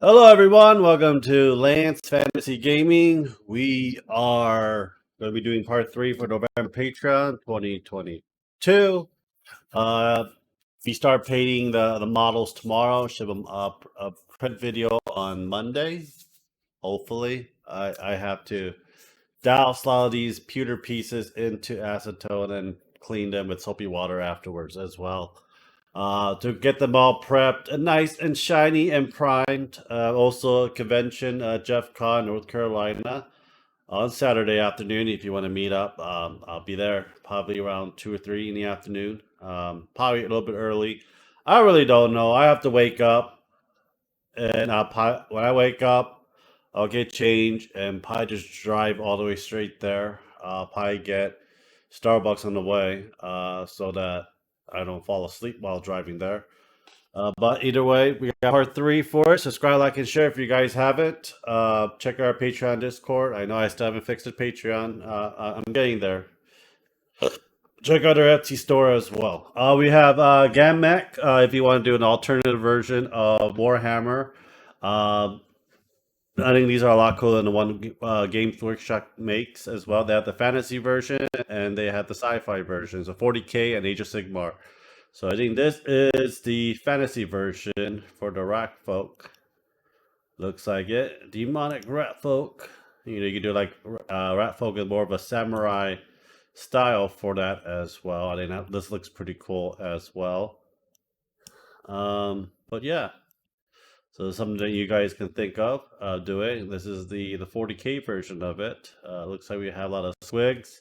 Hello, everyone. Welcome to Lance Fantasy Gaming. We are going to be doing part 3 for November Patreon 2022. We start painting the models tomorrow. Ship them up a print video on Monday. Hopefully, I have to douse a lot of these pewter pieces into acetone and clean them with soapy water afterwards as well. To get them all prepped and nice and shiny and primed. Also, a convention, Jeff Con, North Carolina, on Saturday afternoon. If you want to meet up, I'll be there probably around 2 or 3 in the afternoon. Probably a little bit early. I really don't know. I have to wake up, and when I wake up, I'll get changed and probably just drive all the way straight there. I'll probably get Starbucks on the way, so that I don't fall asleep while driving there. But either way, we got part 3 for it. Subscribe, like, and share if you guys haven't. Check our Patreon Discord. I know I still haven't fixed the Patreon. I'm getting there. Check out our Etsy store as well. We have Gamek, if you want to do an alternative version of Warhammer. I think these are a lot cooler than the one Games Workshop makes as well. They have the fantasy version and they have the sci-fi version. So 40K and Age of Sigmar. So I think this is the fantasy version for the Rat Folk. Looks like it. Demonic Rat Folk. You know, you can do like Rat Folk is more of a samurai style for that as well. I think this looks pretty cool as well. But yeah. So something that you guys can think of doing. This is the 40K version of it. Looks like we have a lot of squigs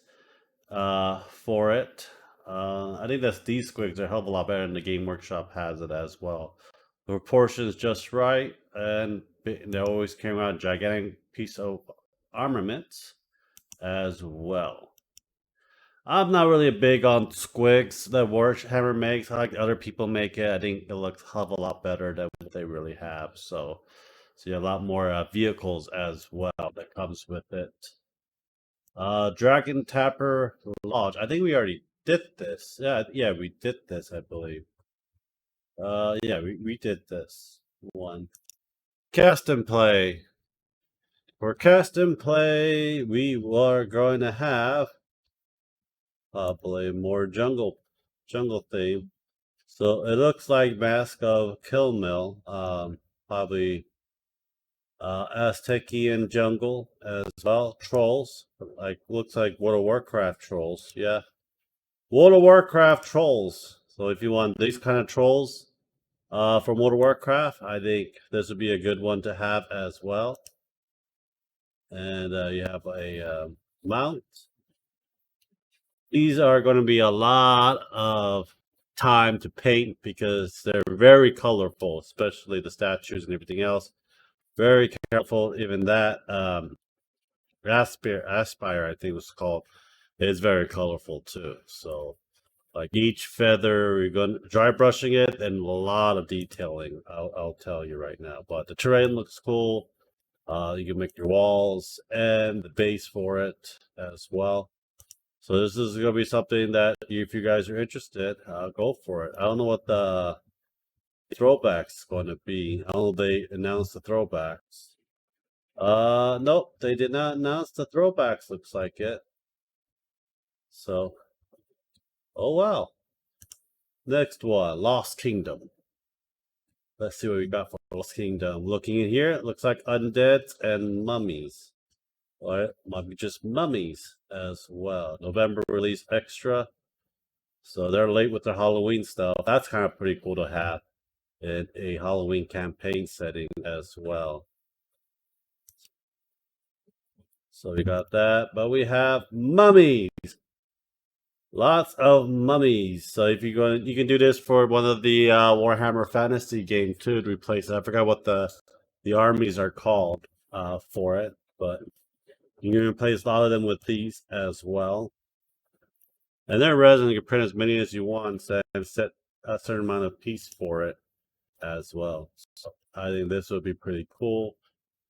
for it. I think these squigs are a hell of a lot better than the Game Workshop has it as well. The proportions just right, and they're always carrying around a gigantic piece of armaments as well. I'm not really big on squigs that Warhammer makes. I like other people make it. I think it looks a hell of a lot better than what they really have. So you have a lot more vehicles as well that comes with it. Dragon Tapper Lodge. I think we already did this. Yeah, we did this, I believe. Yeah, we did this one. Cast and play. For cast and play, we are going to have probably more jungle theme. So it looks like Mask of Kill Mill. Probably Aztecian jungle as well. Trolls. Looks like World of Warcraft trolls. Yeah. World of Warcraft trolls. So if you want these kind of trolls from World of Warcraft, I think this would be a good one to have as well. And you have a mount. These are going to be a lot of time to paint because they're very colorful, especially the statues and everything else. Very careful. Even that Aspire, I think it was called, is very colorful too. So like each feather, we're going to dry brushing it and a lot of detailing. I'll tell you right now. But the terrain looks cool. You can make your walls and the base for it as well. So this is going to be something that if you guys are interested, go for it. I don't know what the throwback's going to be. I don't know if they announced the throwbacks. Nope, they did not announce the throwbacks. Looks like it. So, oh wow. Next one, Lost Kingdom. Let's see what we got for Lost Kingdom. Looking in here, it looks like undeads and mummies. Or it might be just mummies as well. November release extra. So they're late with their Halloween stuff. That's kind of pretty cool to have in a Halloween campaign setting as well. So we got that, but we have mummies. Lots of mummies. So if you're going, you can do this for one of the Warhammer Fantasy games too to replace it. I forgot what the armies are called for it, but you can replace a lot of them with these as well. And they're resin. You can print as many as you want and set a certain amount of piece for it as well. So I think this would be pretty cool.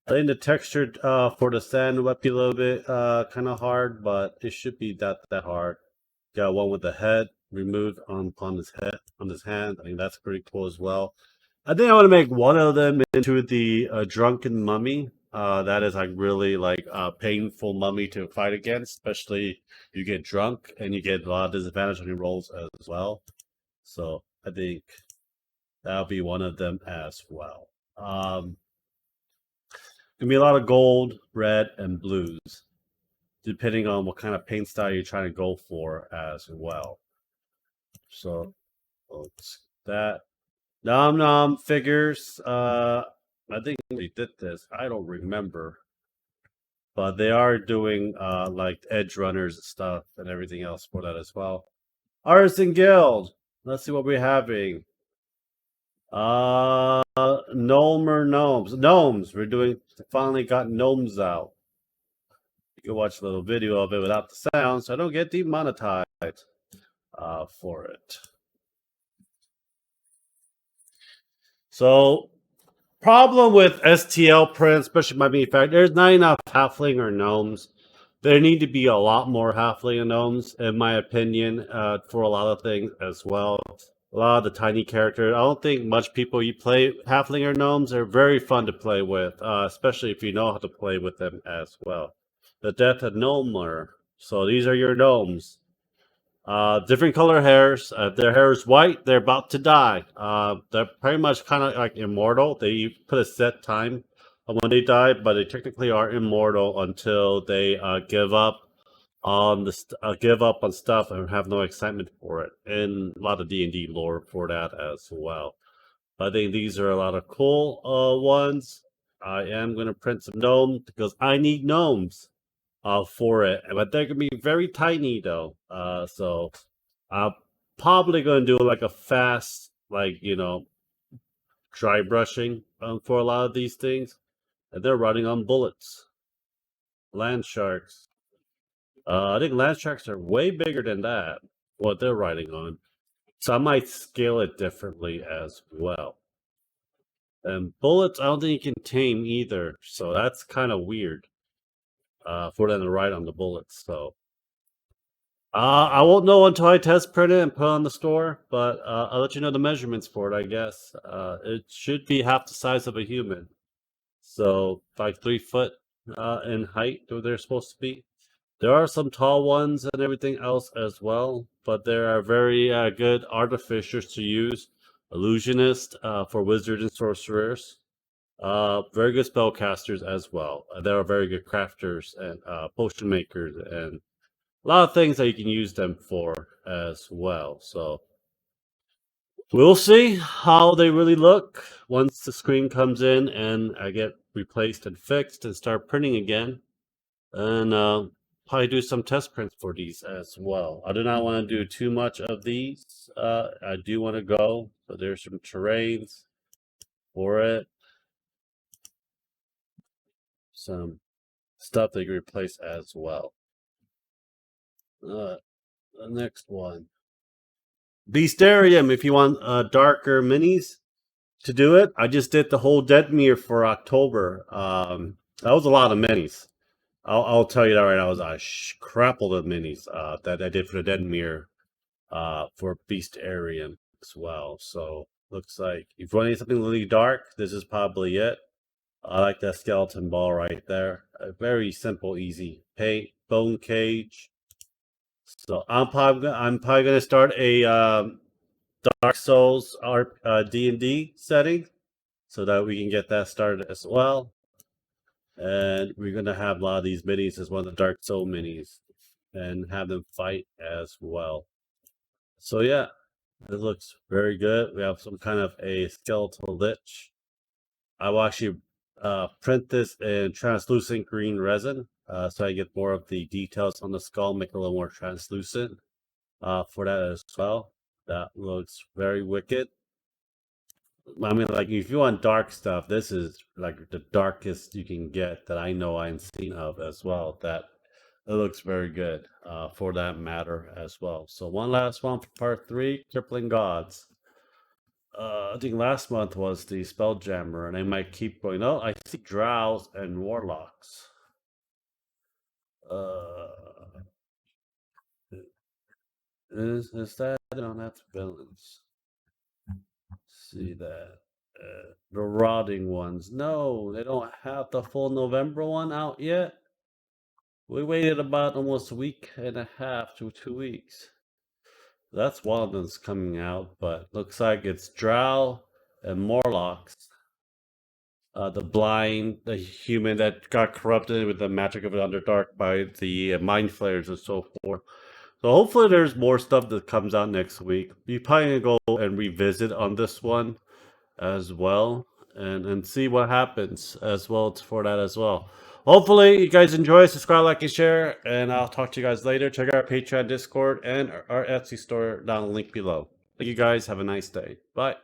I think the texture for the sand might be a little bit kind of hard, but it should be that hard. Got one with the head removed on his head, on his hand. I think that's pretty cool as well. I think I want to make one of them into the drunken mummy. That is like really like a painful mummy to fight against, especially you get drunk and you get a lot of disadvantage on your rolls as well. So I think that'll be one of them as well. Gonna be a lot of gold, red, and blues, depending on what kind of paint style you're trying to go for as well. So that Nom Nom figures. I think they did this. I don't remember, but they are doing like Edge Runners stuff and everything else for that as well. Artisan Guild. Let's see what we're having. Gnome or gnomes? Gnomes. We're doing. Finally got gnomes out. You can watch a little video of it without the sound, so I don't get demonetized for it. So problem with STL prints, especially my main fact, there's not enough halfling or gnomes. There need to be a lot more halfling and gnomes, in my opinion, for a lot of things as well. A lot of the tiny characters. I don't think much people you play halfling or gnomes. They're very fun to play with, especially if you know how to play with them as well. The Death of Gnomer. So these are your gnomes. Different color hairs. If their hair is white, they're about to die. They're pretty much kind of like immortal. They put a set time on when they die, but they technically are immortal until they give up on give up on stuff and have no excitement for it. And a lot of D&D lore for that as well. I think these are a lot of cool ones. I am gonna print some gnomes because I need gnomes for it, but they're gonna be very tiny though. So I'm probably gonna do like a fast, like dry brushing for a lot of these things, and they're running on bullets. Land sharks. I think land sharks are way bigger than that. What they're riding on, so I might scale it differently as well. And bullets, I don't think you can tame either, so that's kind of weird for them to ride on the bullets. So I won't know until I test print it and put it on the store, but I'll let you know the measurements for it, I guess. It should be half the size of a human. So, like 3 foot in height, they're supposed to be. There are some tall ones and everything else as well, but there are very good artificers to use. Illusionist for wizards and sorcerers. Very good spellcasters as well. There are very good crafters and potion makers and a lot of things that you can use them for as well. So we'll see how they really look once the screen comes in and I get replaced and fixed and start printing again. And probably do some test prints for these as well. I do not want to do too much of these. I do want to go, but there's some terrains for it. Some stuff they can replace as well. The next one. Beastarium, if you want darker minis to do it. I just did the whole Deadmere for October. That was a lot of minis. I'll tell you that right now. It was a crapple of minis that I did for the Deadmere for Beastarium as well. So looks like if you want something really dark, this is probably it. I like that skeleton ball right there. A very simple, easy paint. Bone cage. So I'm probably gonna start a Dark Souls D&D setting so that we can get that started as well. And we're gonna have a lot of these minis as one of the Dark Soul minis and have them fight as well. So yeah, it looks very good. We have some kind of a skeletal lich. I will actually print this in translucent green resin so I get more of the details on the skull, make it a little more translucent for that as well. That looks very wicked. I mean, like, if you want dark stuff, this is like the darkest you can get that I know I've seen of as well. That it looks very good for that matter as well. So one last one for part 3, Crippling Gods. I think last month was the Spelljammer, and I might keep going. Oh, I see Drows and Warlocks. Uh, is that? No, that's villains. See that. The rotting ones. No, they don't have the full November one out yet. We waited about almost a week and a half to 2 weeks. That's one of them's coming out, but looks like it's Drow and Morlocks. The blind, the human that got corrupted with the magic of the Underdark by the mind flayers and so forth. So hopefully there's more stuff that comes out next week. We probably gonna go and revisit on this one as well, and see what happens as well for that as well. Hopefully you guys enjoy. Subscribe, like, and share, and I'll talk to you guys later. Check out our Patreon, Discord, and our Etsy store down the link below. Thank you guys. Have a nice day. Bye.